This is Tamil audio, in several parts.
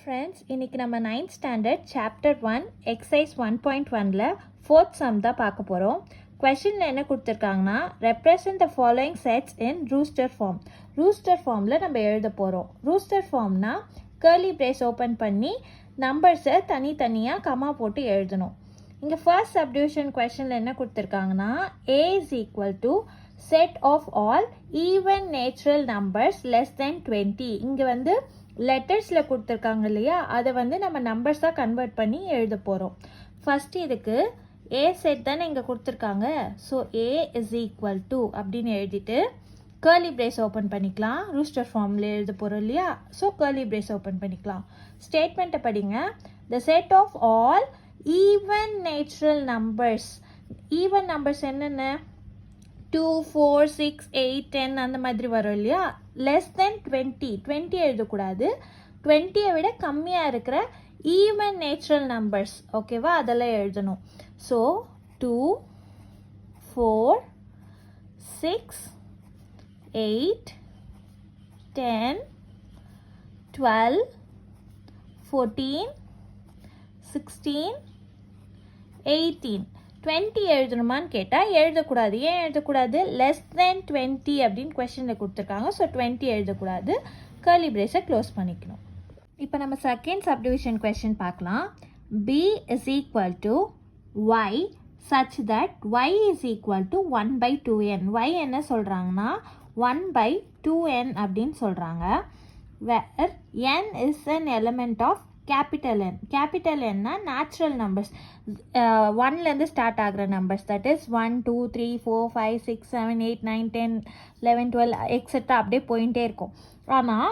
friends, இன்னைக்கு நம்ம 9th standard chapter 1 exercise 1.1ல 4th sum தான் பார்க்க போறோம். questionல என்ன கொடுத்திருக்காங்கன்னா represent the following sets in rooster form. rooster formல நம்ம எழுத போறோம். rooster formனா curly brace open பண்ணி நம்பர்ஸை தனித்தனியா கமா போட்டு எழுதணும். இங்க first subdivision questionல என்ன கொடுத்திருக்காங்கன்னா a is equal to set of all even natural numbers less than 20. இங்க வந்து லெட்டர்ஸில் கொடுத்துருக்காங்க இல்லையா, அதை வந்து நம்ம நம்பர்ஸாக கன்வெர்ட் பண்ணி எழுத போகிறோம். ஃபஸ்ட்டு இதுக்கு ஏ செட் தானே இங்கே கொடுத்துருக்காங்க. So A is equal to அப்படின்னு எழுதிட்டு கர்லி பிரேஸ் ஓப்பன் பண்ணிக்கலாம். ரூஸ்டர் ஃபார்மில் எழுத போகிறோம் இல்லையா, ஸோ கர்லி பிரேஸ் ஓப்பன் பண்ணிக்கலாம். ஸ்டேட்மெண்ட்டை படிங்க. The set of all even natural numbers. Even numbers என்னென்ன? 2, 4, 6, 8, 10 அந்த மாதிரி வரும் இல்லையா. லெஸ் தென் 20 எழுதக்கூடாது. 20 விட கம்மியாக இருக்கிற ஈவன் நேச்சுரல் நம்பர்ஸ் ஓகேவா, அதெல்லாம் எழுதணும். ஸோ 2, 4, 6, 8, 10, 12, 14, 16, 18. 20 எழுதணுமான்னு கேட்டால் எழுதக்கூடாது. ஏன் எழுதக்கூடாது? லெஸ் தென் 20 அப்படின்னு கொஸ்டினில் கொடுத்துருக்காங்க. ஸோ 20 எழுதக்கூடாது. கர்லி பிரேஸை க்ளோஸ் பண்ணிக்கணும். இப்போ நம்ம செகண்ட் சப்டிவிஷன் கொஸ்டின் பார்க்கலாம். b is equal to y such that y is equal to 1/2n. y என்ன சொல்கிறாங்கன்னா 1/2n அப்படின்னு சொல்கிறாங்க. where n is an element of capital N. capital N na natural numbers. 1லேருந்து ஸ்டார்ட் ஆகிற நம்பர்ஸ், தட் இஸ் 1, 2, 3, 4, 5, 6, 7, 8, 9, 10, 11, 12 எக்ஸெட்ரா அப்படியே போயிட்டே இருக்கும். ஆனால்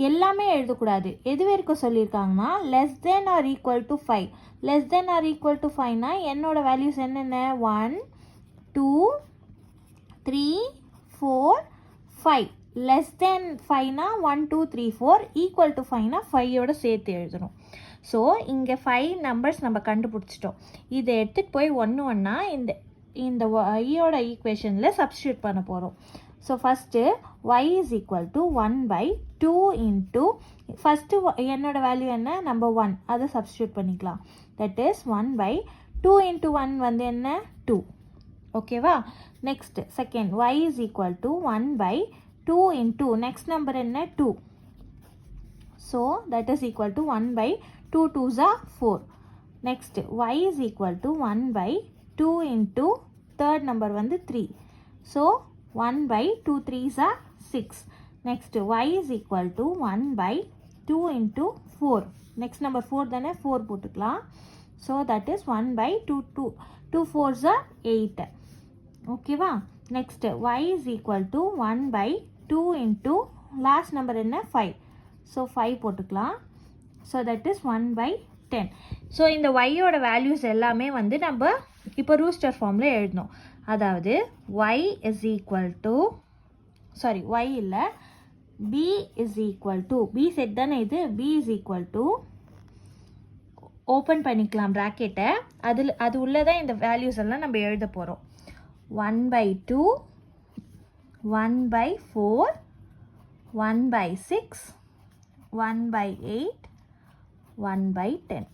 எல்லாமே எழுதக்கூடாது. எது வரைக்கும் சொல்லியிருக்காங்கன்னா less than or equal to 5. Less than or equal to 5னா என்னோட வேல்யூஸ் என்னென்ன? 1, 2, 3, 4, 5. லெஸ் தென் 5னா 1, 2, 3, 4. ஈக்குவல் டு 5னா 5யோட சேர்த்து எழுதணும். ஸோ இங்கே 5 நம்பர்ஸ் நம்ம கண்டுபிடிச்சிட்டோம். இதை எடுத்துகிட்டு போய் ஒன்றா இந்த ஒய்யோட ஈக்குவேஷனில் சப்ஸ்டியூட் பண்ண போகிறோம். So first y is equal to 1/2 into first என்னோட வேல்யூ என்ன? நம்பர் 1, அதை சப்ஸ்டியூட் பண்ணிக்கலாம். தட் இஸ் 1/2 இன்ட்டு 1 வந்து என்ன? 2. ஓகேவா? Next second y is equal to 1/2 into next number என்ன? 2. So that is equal to 1/2. 2s are 4. Next y is equal to 1/2 into third number வந்து 3. So 1/2 3s are 6. Next y is equal to 1/2 into 4. Next number 4 தானே, 4 போட்டுக்கலாம். So that is 1/2. 2 4s are 8. ஓகேவா? Next y is equal to 1/2 into last number என்ன? 5. ஸோ 5 போட்டுக்கலாம். So that is 1/10. ஸோ இந்த ஒய்யோட வேல்யூஸ் எல்லாமே வந்து நம்ம இப்போ ரூஸ்டர் ஃபார்மில் எழுதணும். அதாவது y is equal to y இல்லை, b is equal to b set தானே இது. b is equal to open பண்ணிக்கலாம் ப்ராக்கெட்டை. அது உள்ளதான் இந்த வேல்யூஸ் எல்லாம் நம்ம எழுத போகிறோம். 1/2, 1/4, 1/6, 1/8, 1/10.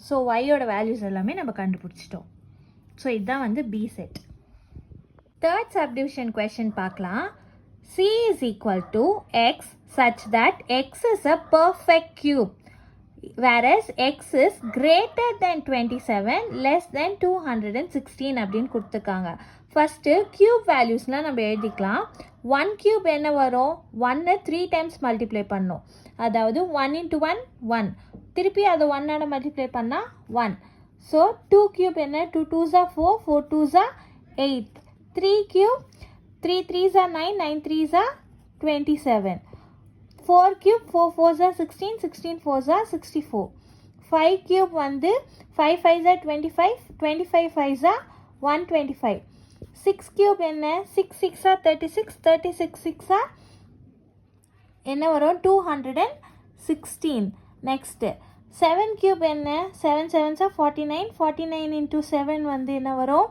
ஸோ ஒய்யோட வேல்யூஸ் எல்லாமே நம்ம கண்டுபிடிச்சிட்டோம். ஸோ இதுதான் வந்து B set. Third subdivision question பார்க்கலாம். c is equal to x such that x is a perfect cube whereas x is greater than 27 less than 216 அப்படின்னு கொடுத்துருக்காங்க. ஃபஸ்ட்டு க்யூப் வேல்யூஸ்லாம் நம்ம எழுதிக்கலாம். 1 க்யூப் என்ன வரும்? 1 3 டைம்ஸ் மல்டிப்ளை பண்ணணும். அதாவது 1 இன்ட்டு 1 1. திருப்பி அதை 1ஆல் மல்டிப்ளை பண்ணால் 1. ஸோ 2 க்யூப் என்ன? 2 2s are 4, 4 2s are 8. 3 cube 3 3s are 9, 9 3s are 27. 4 cube 4 4s are 16, 16 4s are 64. 5 cube வந்து 5 5s are 25, 25 5s are 125. 6 cube என்ன? 6 6 are 36, 36 6 are என்ன வரும்? 216. நெக்ஸ்ட்டு 7 க்யூப் என்ன? 7 7s are 49, 49 இன்ட்டு 7 வந்து என்ன வரும்?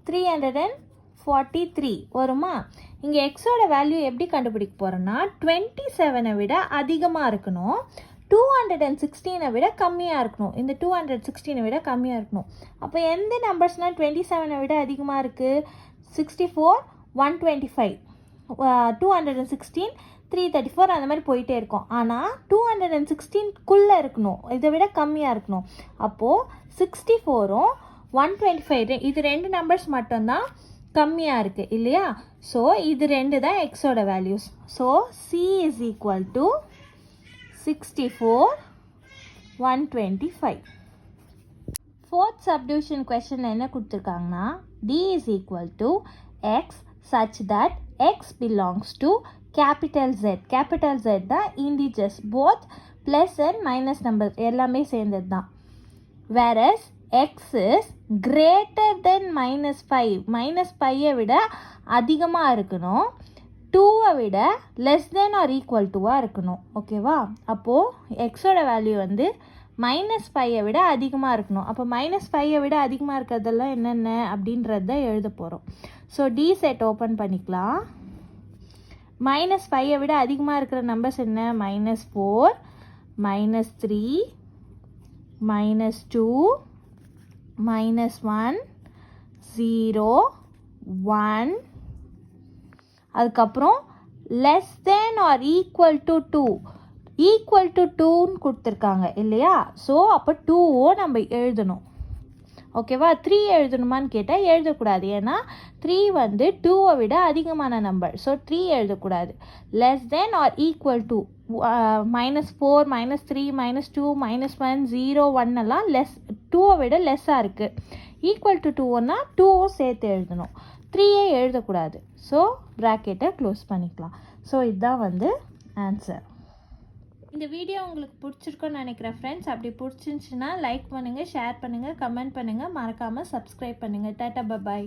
343 வருமா? இங்கே எக்ஸோட வேல்யூ எப்படி கண்டுபிடிக்க போகிறோன்னா 27 விட அதிகமாக இருக்கணும். 216 விட கம்மியாக இருக்கணும். இந்த 216 விட கம்மியாக இருக்கணும். அப்போ எந்த நம்பர்ஸ்னால் 27 விட அதிகமாக இருக்குது? 64, 125, 216, 334 அந்த மாதிரி போயிட்டே இருக்கும். ஆனால் 216க்குள்ளே இருக்கணும், இதை விட கம்மியாக இருக்கணும். அப்போது 64ம் 125 இது ரெண்டு நம்பர்ஸ் மட்டும்தான் கம்மியாக இருக்குது இல்லையா? ஸோ இது ரெண்டு தான் எக்ஸோட values. So C is equal to 64, 125. Fourth subdivision questionல என்ன கொடுத்துருக்காங்கன்னா, D is equal to X such that X belongs to capital Z. capital Z தான் integers, both plus and minus numbers எல்லாமே சேர்ந்தது தான். whereas X is greater than -5. -5 விட அதிகமாக இருக்கணும், 2 விட less than or equal to இருக்கணும். ஓகேவா? அப்போது எக்ஸோட வேல்யூ வந்து -5 விட அதிகமாக இருக்கணும். அப்போ -5 விட அதிகமாக இருக்கிறதெல்லாம் என்னென்ன அப்படின்றத எழுத போகிறோம். ஸோ டி செட் ஓப்பன் பண்ணிக்கலாம். -5 விட அதிகமாக இருக்கிற நம்பர்ஸ் என்ன? -4, -3, -2, -1, 0, 1, அதுக்கப்புறம் less than or equal to 2. Equal to 2ன்னு கொடுத்துருக்காங்க இல்லையா? ஸோ அப்போ 2ஓ நம்ம எழுதணும். ஓகேவா? 3 எழுதணுமான்னு கேட்டால் எழுதக்கூடாது. ஏன்னா 3 வந்து 2வை விட அதிகமான நம்பர். ஸோ 3 எழுதக்கூடாது. Less than or equal to -4, -3, -2, -1, 0, 1 எல்லாம் லெஸ் 2வை விட லெஸ்ஸாக இருக்குது. ஈக்குவல் டு 2ன்னா 2ஓ சேர்த்து எழுதணும், 3ஏ எழுதக்கூடாது. ஸோ ப்ராக்கெட்டை க்ளோஸ் பண்ணிக்கலாம். ஸோ இதுதான் வந்து ஆன்சர். இந்த வீடியோ உங்களுக்கு பிடிச்சிருக்குன்னு நினைக்கிறேன் ஃப்ரெண்ட்ஸ். அப்படி பிடிச்சிருந்துச்சுன்னா லைக் பண்ணுங்கள், ஷேர் பண்ணுங்கள், கமெண்ட் பண்ணுங்கள், மறக்காமல் சப்ஸ்கிரைப் பண்ணுங்கள். Tata, by.